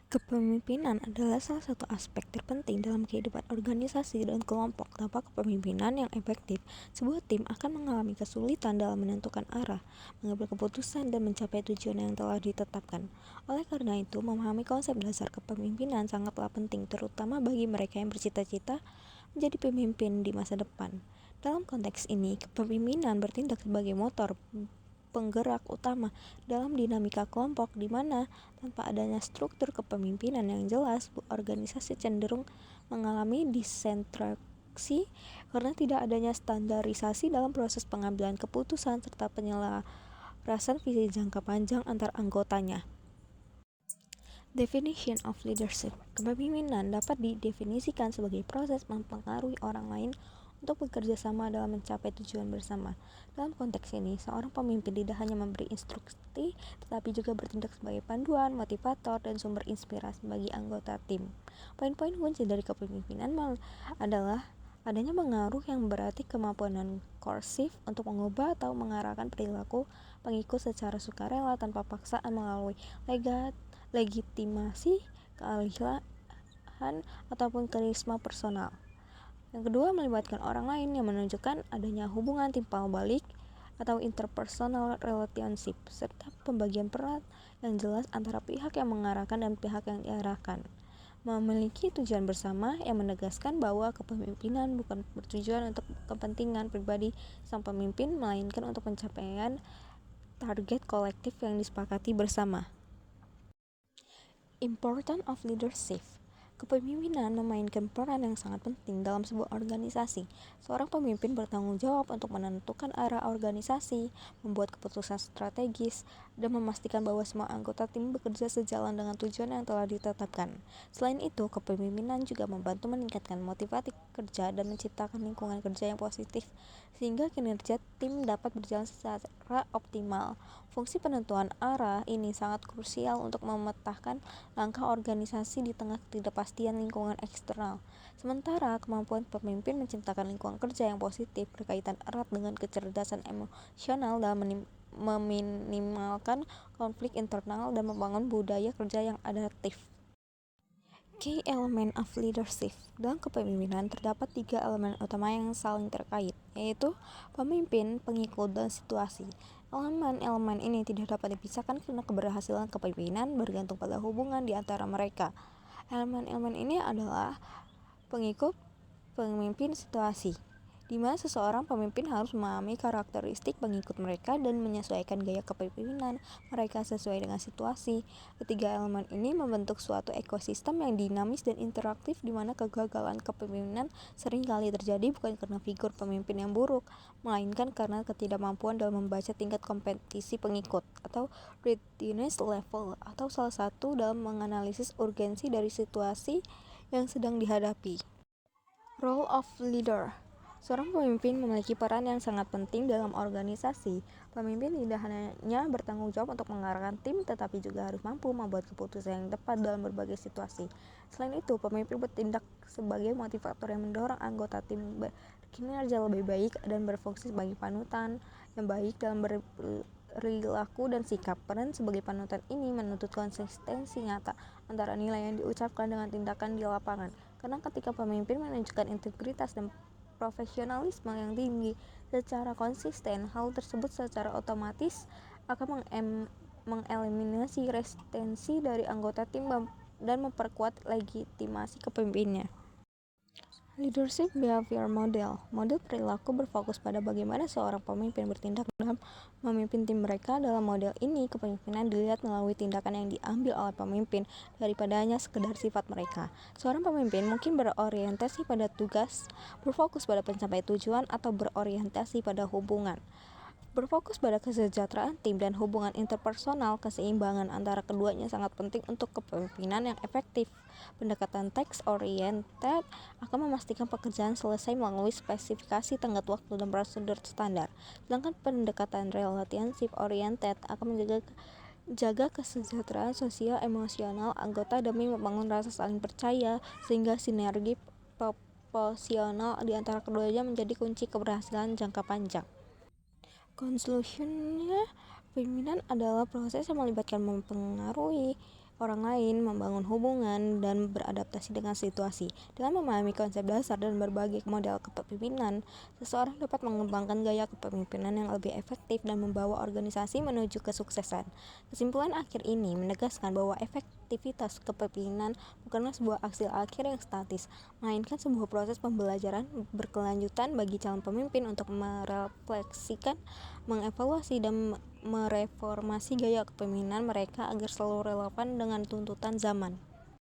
Kepemimpinan adalah salah satu aspek terpenting dalam kehidupan organisasi dan kelompok. Tanpa kepemimpinan yang efektif, sebuah tim akan mengalami kesulitan dalam menentukan arah, mengambil keputusan, dan mencapai tujuan yang telah ditetapkan. Oleh karena itu, memahami konsep dasar kepemimpinan sangatlah penting, terutama bagi mereka yang bercita-cita menjadi pemimpin di masa depan. Dalam konteks ini, kepemimpinan bertindak sebagai motor penggerak utama dalam dinamika kelompok, di mana tanpa adanya struktur kepemimpinan yang jelas, organisasi cenderung mengalami disentrasi karena tidak adanya standarisasi dalam proses pengambilan keputusan serta penyelarasan visi jangka panjang antar anggotanya. Definition of leadership. Kepemimpinan dapat didefinisikan sebagai proses mempengaruhi orang lain untuk bekerja sama dalam mencapai tujuan bersama. Dalam konteks ini, seorang pemimpin tidak hanya memberi instruksi, tetapi juga bertindak sebagai panduan, motivator, dan sumber inspirasi bagi anggota tim. Poin-poin kunci dari kepemimpinan adalah adanya pengaruh yang berarti kemampuan non-korsif untuk mengubah atau mengarahkan perilaku pengikut secara sukarela tanpa paksaan melalui legitimasi, keahlian, ataupun karisma personal. Yang kedua, melibatkan orang lain yang menunjukkan adanya hubungan timbal balik atau interpersonal relationship, serta pembagian peran yang jelas antara pihak yang mengarahkan dan pihak yang diarahkan. Memiliki tujuan bersama yang menegaskan bahwa kepemimpinan bukan bertujuan untuk kepentingan pribadi sang pemimpin, melainkan untuk pencapaian target kolektif yang disepakati bersama. Importance of leadership. Kepemimpinan memainkan peran yang sangat penting dalam sebuah organisasi. Seorang pemimpin bertanggung jawab untuk menentukan arah organisasi, membuat keputusan strategis, dan memastikan bahwa semua anggota tim bekerja sejalan dengan tujuan yang telah ditetapkan. Selain itu, kepemimpinan juga membantu meningkatkan motivasi kerja dan menciptakan lingkungan kerja yang positif, sehingga kinerja tim dapat berjalan secara optimal. Fungsi penentuan arah ini sangat krusial untuk memetakan langkah organisasi di tengah ketidakpastian lingkungan eksternal. Sementara kemampuan pemimpin menciptakan lingkungan kerja yang positif berkaitan erat dengan kecerdasan emosional dalam meminimalkan konflik internal dan membangun budaya kerja yang adaptif. Key element of leadership. Dalam kepemimpinan terdapat 3 elemen utama yang saling terkait, yaitu pemimpin, pengikut, dan situasi. Elemen-elemen ini tidak dapat dipisahkan karena keberhasilan kepemimpinan bergantung pada hubungan di antara mereka. Elemen-elemen ini adalah pengikut, pemimpin, situasi, di mana seseorang pemimpin harus memahami karakteristik pengikut mereka dan menyesuaikan gaya kepemimpinan mereka sesuai dengan situasi. Ketiga elemen ini membentuk suatu ekosistem yang dinamis dan interaktif, di mana kegagalan kepemimpinan seringkali terjadi bukan karena figur pemimpin yang buruk, melainkan karena ketidakmampuan dalam membaca tingkat kompetisi pengikut atau readiness level, atau salah satu dalam menganalisis urgensi dari situasi yang sedang dihadapi. Role of leader. Seorang pemimpin memiliki peran yang sangat penting dalam organisasi. Pemimpin tidak hanya bertanggung jawab untuk mengarahkan tim, tetapi juga harus mampu membuat keputusan yang tepat dalam berbagai situasi. Selain itu, pemimpin bertindak sebagai motivator yang mendorong anggota tim berkinerja lebih baik dan berfungsi sebagai panutan yang baik dalam perilaku dan sikap. Peran sebagai panutan ini menuntut konsistensi nyata antara nilai yang diucapkan dengan tindakan di lapangan. Karena ketika pemimpin menunjukkan integritas dan profesionalisme yang tinggi secara konsisten, hal tersebut secara otomatis akan mengeliminasi resistensi dari anggota tim dan memperkuat legitimasi kepemimpinannya. Leadership Behavior Model. Model perilaku berfokus pada bagaimana seorang pemimpin bertindak dalam memimpin tim mereka. Dalam model ini, kepemimpinan dilihat melalui tindakan yang diambil oleh pemimpin daripada hanya sekedar sifat mereka. Seorang pemimpin mungkin berorientasi pada tugas, berfokus pada pencapaian tujuan, atau berorientasi pada hubungan. Berfokus pada kesejahteraan tim dan hubungan interpersonal. Keseimbangan antara keduanya sangat penting untuk kepemimpinan yang efektif. Pendekatan text oriented akan memastikan pekerjaan selesai melalui spesifikasi tenggat waktu dan prosedur standar, sedangkan pendekatan relationship oriented akan menjaga kesejahteraan sosial emosional anggota demi membangun rasa saling percaya, sehingga sinergi proporsional di antara keduanya menjadi kunci keberhasilan jangka panjang. Conclusionnya, pemimpinan adalah proses yang melibatkan mempengaruhi orang lain, membangun hubungan, dan beradaptasi dengan situasi. Dengan memahami konsep dasar dan berbagai model kepemimpinan, seseorang dapat mengembangkan gaya kepemimpinan yang lebih efektif dan membawa organisasi menuju kesuksesan. Kesimpulan akhir ini menegaskan bahwa efektivitas kepemimpinan bukanlah sebuah hasil akhir yang statis, melainkan sebuah proses pembelajaran berkelanjutan bagi calon pemimpin untuk merefleksikan, mengevaluasi, dan mereformasi gaya kepemimpinan mereka agar selalu relevan dengan tuntutan zaman.